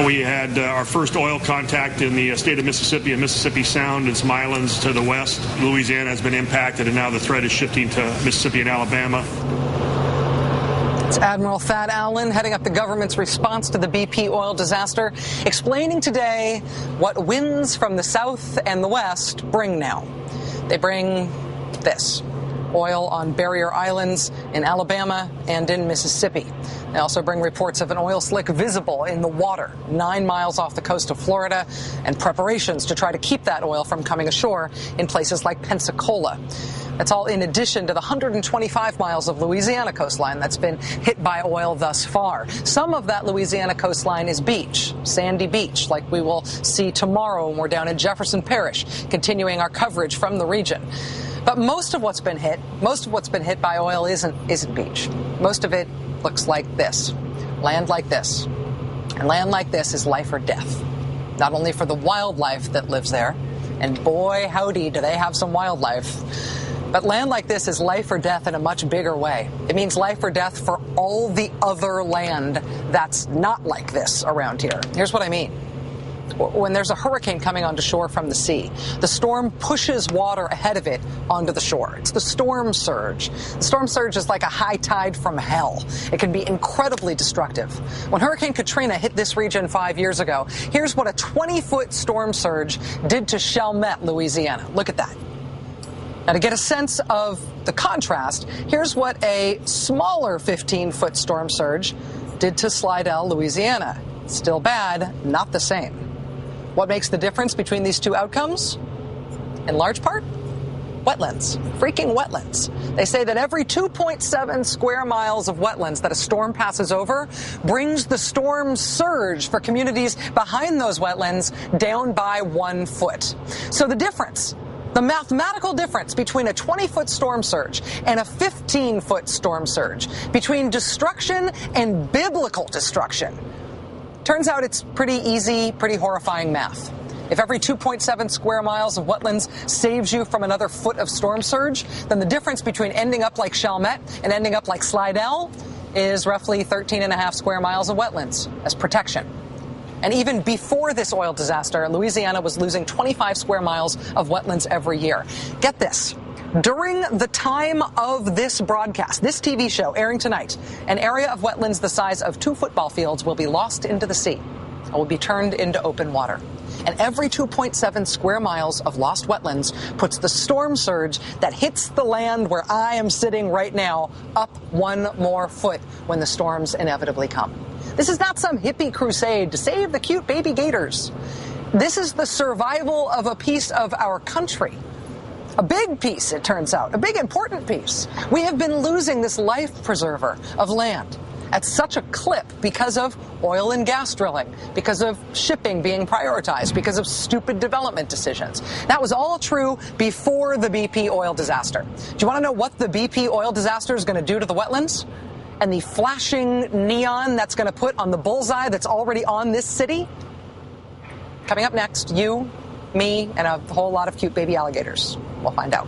We had our first oil contact in the state of Mississippi and Mississippi Sound and some islands to the west. Louisiana has been impacted, and now the threat is shifting to Mississippi and Alabama. It's Admiral Thad Allen heading up the government's response to the BP oil disaster, explaining today what winds from the south and the west bring now. They bring this: oil on barrier islands in Alabama and in Mississippi. They also bring reports of an oil slick visible in the water 9 miles off the coast of Florida, and preparations to try to keep that oil from coming ashore in places like Pensacola. That's all in addition to the 125 miles of Louisiana coastline that's been hit by oil thus far. Some of that Louisiana coastline is beach, sandy beach, like we will see tomorrow when we're down in Jefferson Parish, continuing our coverage from the region. But most of what's been hit by oil isn't beach. Most of it looks like this, land like this. And land like this is life or death, not only for the wildlife that lives there, and boy, howdy, do they have some wildlife, but land like this is life or death in a much bigger way. It means life or death for all the other land that's not like this around here. Here's what I mean. When there's a hurricane coming onto shore from the sea, the storm pushes water ahead of it onto the shore. It's the storm surge. The storm surge is like a high tide from hell. It can be incredibly destructive. When Hurricane Katrina hit this region 5 years ago, here's what a 20-foot storm surge did to Chalmette, Louisiana. Look at that. Now, to get a sense of the contrast, here's what a smaller 15-foot storm surge did to Slidell, Louisiana. Still bad, not the same. What makes the difference between these two outcomes? In large part, wetlands, freaking wetlands. They say that every 2.7 square miles of wetlands that a storm passes over brings the storm surge for communities behind those wetlands down by 1 foot. So the difference, the mathematical difference between a 20-foot storm surge and a 15-foot storm surge, between destruction and biblical destruction, turns out it's pretty easy, pretty horrifying math. If every 2.7 square miles of wetlands saves you from another foot of storm surge, then the difference between ending up like Chalmette and ending up like Slidell is roughly 13.5 square miles of wetlands as protection. And even before this oil disaster, Louisiana was losing 25 square miles of wetlands every year. Get this. During the time of this broadcast, this TV show airing tonight, an area of wetlands the size of 2 football fields will be lost into the sea and will be turned into open water. And every 2.7 square miles of lost wetlands puts the storm surge that hits the land where I am sitting right now up 1 more foot when the storms inevitably come. This is not some hippie crusade to save the cute baby gators. This is the survival of a piece of our country. A big piece, it turns out, a big important piece. We have been losing this life preserver of land at such a clip because of oil and gas drilling, because of shipping being prioritized, because of stupid development decisions. That was all true before the BP oil disaster. Do you want to know what the BP oil disaster is going to do to the wetlands? And the flashing neon that's going to put on the bullseye that's already on this city? Coming up next, you, me, and a whole lot of cute baby alligators. We'll find out.